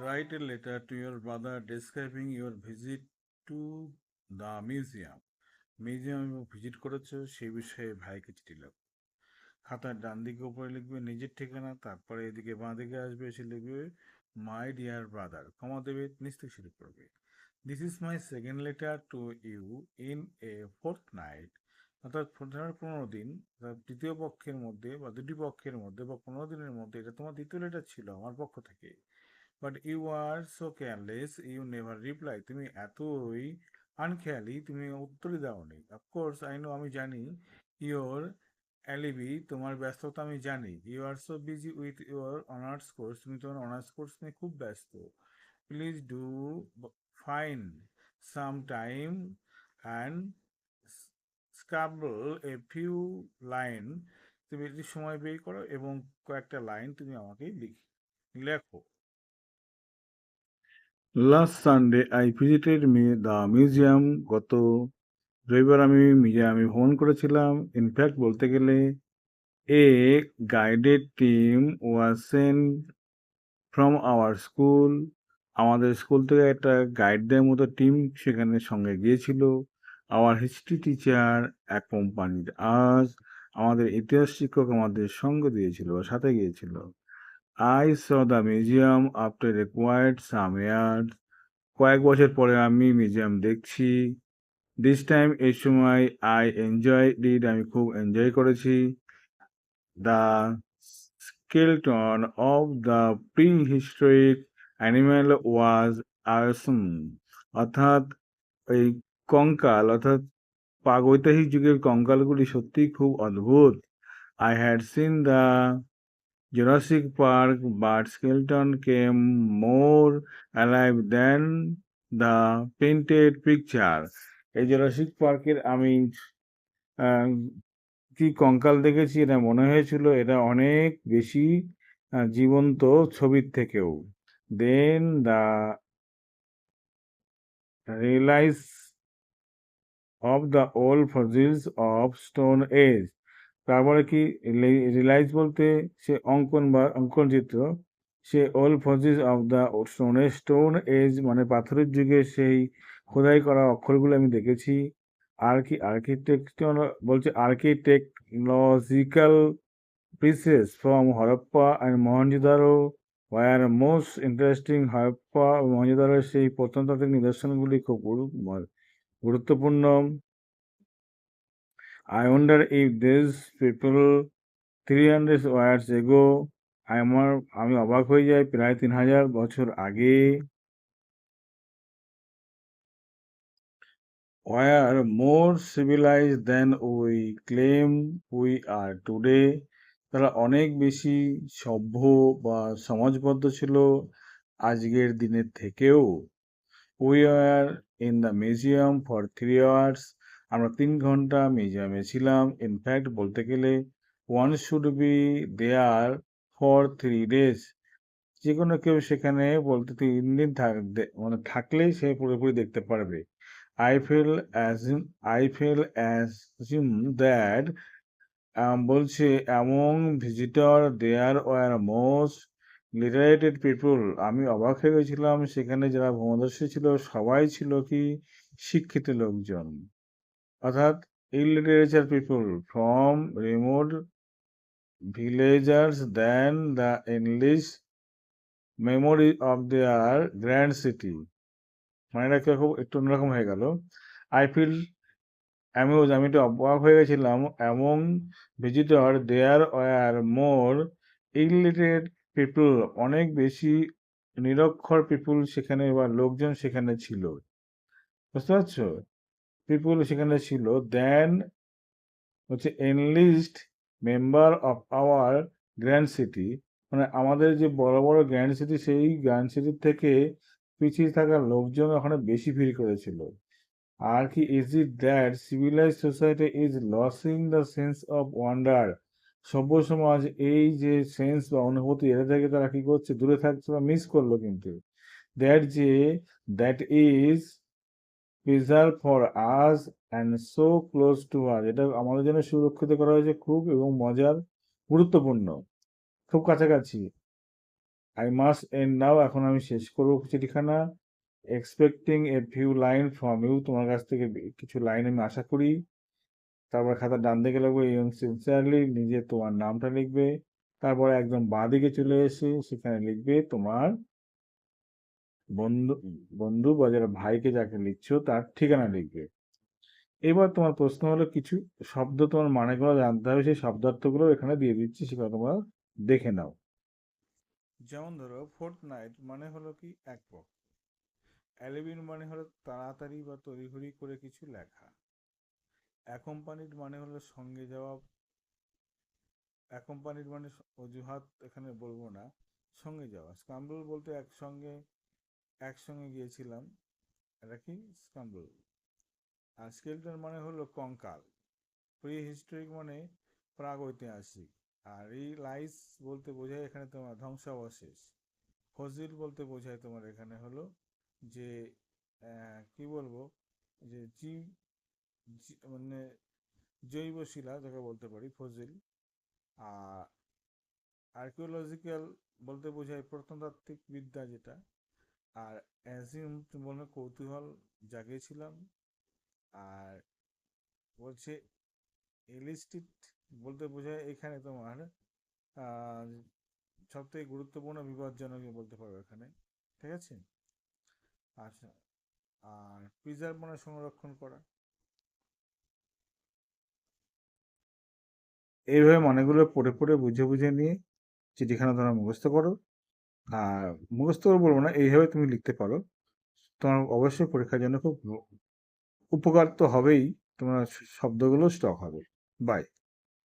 Write a letter to your brother describing your visit to the museum. মিউজিয়ামে visit করেছো সেই বিষয়ে ভাইকে চিঠি লেখো। খাতার ডান দিকে উপরে লিখবে নিজের ঠিকানা, তারপরে এদিকে বাঁ দিকে আসবে, এসে লিখবে মাই ডিয়ার ব্রাদার, কমা দেবে, নিচ থেকে শুরু করবে। This is my second letter to you in a fortnight, অর্থাৎ 15 দিন, অর্থাৎ তৃতীয় পক্ষের মধ্যে বা দুটি পক্ষের মধ্যে বা 15 দিনের মধ্যে এটা তোমার দ্বিতীয় লেটার ছিল আমার পক্ষ থেকে। But you are so careless, you never reply, তুমি এতই আনখেয়ালি, তুমি উত্তরই দাওনি। অফকোর্স আই নো, আমি জানি, ইউর অ্যালিবি, তোমার ব্যস্ততা আমি জানি। You are so busy with your honours course, তুমি তোমার অনার্স কোর্স নিয়ে খুব ব্যস্ত। Please do find some time and scribble a few line, তুমি একটু সময় বের করো এবং কয়েকটা লাইন তুমি আমাকে লেখো। Last Sunday I visited the museum, গত রবিবার আমি মিউজিয়ামে ভ্রমণ করেছিলাম। ইনফ্যাক্ট বলতে গেলে a guided team was sent from our school, আমাদের স্কুল থেকে একটা গাইডদের মতো টিম সেখানে সঙ্গে গিয়েছিল। Our history teacher accompanied us, আমাদের ইতিহাস শিক্ষক আমাদের সঙ্গ দিয়েছিল বা সাথে গিয়েছিল। I saw the museum after a quite some years, কয়েক বছর পরে আমি মিউজিয়াম দেখছি। দিস টাইম, এই সময়, আই এনজয় ডিড, আমি খুব এনজয় করেছি। The skeleton of the prehistoric animal was awesome, অর্থাৎ এই কঙ্কাল, অর্থাৎ প্রাগৈতিহাসিক যুগের কঙ্কালগুলি সত্যিই খুব অদ্ভুত। I had seen the Jurassic Park, but skeleton came more alive than the painted picture, এই জুরাসিক পার্কের আমি আহ, কি কঙ্কাল দেখেছি, এটা মনে হয়েছিল এটা অনেক বেশি জীবন্ত ছবির থেকেও। Then the realise of the old fossils of stone age, তারপরে কি রিলাইজ বলতে সে অঙ্কন বা অঙ্কন চিত্র, সে old fossils of the stone age মানে পাথরের যুগে সেই খোদাই করা অক্ষরগুলো আমি দেখেছি। আর কি আর্কিটেকচার বলছে, আর্কিটেকনোলজিক্যাল pieces from Harappa and Mohenjo-daro were most interesting. Harappa ও মহেঞ্জোদারোর সেই প্রত্নতাত্ত্বিক নিদর্শনগুলি খুব গুরুত্বপূর্ণ। I wonder if these people 300 years ago, আমি অবাক হয়ে যাই, প্রায় 3000 বছর আগে, were more civilized than we claim we are today, তারা অনেক বেশি সভ্য বা সমাজবদ্ধ ছিল আজকের দিনের থেকেও। We are in the museum for 3 hours, আমরা 3 ঘন্টা মিউজিয়ামে ছিলাম। ইনফ্যাক্ট বলতে গেলে one should be there for 3 days, যে কোনো কেউ সেখানে বলতে 3 দিন মানে থাকলেই সে পুরোপুরি দেখতে পারবে। I feel as I feel assume that, বলছে among visitor there were most literated people, আমি অবাক হয়ে গেছিলাম সেখানে যারা ভ্রমণদর্শী ছিল সবাই ছিল কি শিক্ষিত লোকজন, অর্থাৎ illiterate people from remote villagers then the English memory of their grand city, মানে এটা খুব একটু অন্যরকম হয়ে গেল। আই ফিল আমি একটু অবাক হয়ে গেছিলাম, among visitor there were more illiterate people, অনেক বেশি নিরক্ষর পিপুল সেখানে বা লোকজন সেখানে ছিল, বুঝতে পারছো, পিপুল সেখানে ছিল, দেন হচ্ছে enlist member of our grand city, মানে আমাদের যে বড় বড় গ্র্যান্ড সিটি সেই গ্র্যান্ড সিটির থেকে পিছিয়ে থাকা লোকজন ওখানে বেশি ভিড় করেছিল। আর কি is it that civilise society is losing the sense of wonder, সভ্য সমাজ এই যে সেন্স বা অনুভূতি এটা থেকে তারা কি করছে, দূরে থাকছে বা মিস করলো, কিন্তু দ্যাট যে that is preserve for us and so close to us, এটা আমাদের জন্য সুরক্ষিত করা হয়েছে খুব এবং মজার, গুরুত্বপূর্ণ, খুব কাছাকাছি। আই মাস্ট এন্ড নাও, এখন আমি শেষ করবো চিঠিখানা। Expecting a few line from you, তোমার কাছ থেকে কিছু লাইন আমি আশা করি। তারপর খাতার ডান দিকে লিখবে ইয়ং সিনসিয়ারলি, নিজে তোমার নামটা লিখবে। তারপরে একদম বাঁ দিকে চলে এসে সেখানে লিখবে তোমার বন্ধু, বন্ধু বা যারা ভাইকে যাকে লিখছো তার ঠিকানা লিখবে। এবার তোমার প্রশ্ন হলো কিছু শব্দ তোমার মানেগুলো জানতে হবে, সেই শব্দার্থগুলো এখানে দিয়ে দিচ্ছি, সেগুলো তোমরা দেখে নাও। যেমন ধরো ফোর্থ নাইট মানে হলো কি এক পক্ষ। অ্যালিবিন মানে হলো তাড়াতাড়ি বা তড়িঘড়ি করে কিছু লেখা। অ্যাকম্পানিড মানে হলো সঙ্গে যাওয়া। অ্যাকম্পানিড মানে অজুহাত এখানে বলবো না, সঙ্গে যাওয়া। স্ক্রাম্বল বলতে একসঙ্গে, একসঙ্গে গিয়েছিলাম, এটা কি স্ক্রাম্বল। আর স্কেলটন মানে হলো কঙ্কাল। প্রি হিস্টোরিক মানে প্রাগৈতিহাসিক। আর রিলাইস বলতে বোঝায় এখানে তোমার ধ্বংসাবশেষ। ফসিল বলতে বোঝায় তোমার এখানে হলো যে কি বলবো, যে জীব, মানে জৈব শিলা যাকে বলতে পারি ফসিল। আর আর্কিওলজিক্যাল বলতে বোঝায় প্রত্নতাত্ত্বিক বিদ্যা যেটা। আর অ্যাজিউম বলে কৌতূহল জাগিয়েছিলাম। আর বলছে এলিস্টিট বলতে বোঝায় এখানে তোমার সব থেকে গুরুত্বপূর্ণ বিপজ্জনক বলতে পারো এখানে, ঠিক আছে। আচ্ছা, আর প্রিজার্ভ মানে সংরক্ষণ করা। এইভাবে মানেগুলো পড়ে পড়ে বুঝে বুঝে নিয়ে চিঠিখানা তোমরা মুখস্থ করো। আর মুখস্থ করে বলবো না, এইভাবে তুমি লিখতে পারো, তোমার অবশ্যই পরীক্ষার জন্য খুব উপকার তো হবেই, তোমার শব্দগুলো স্টক হবে। বাই।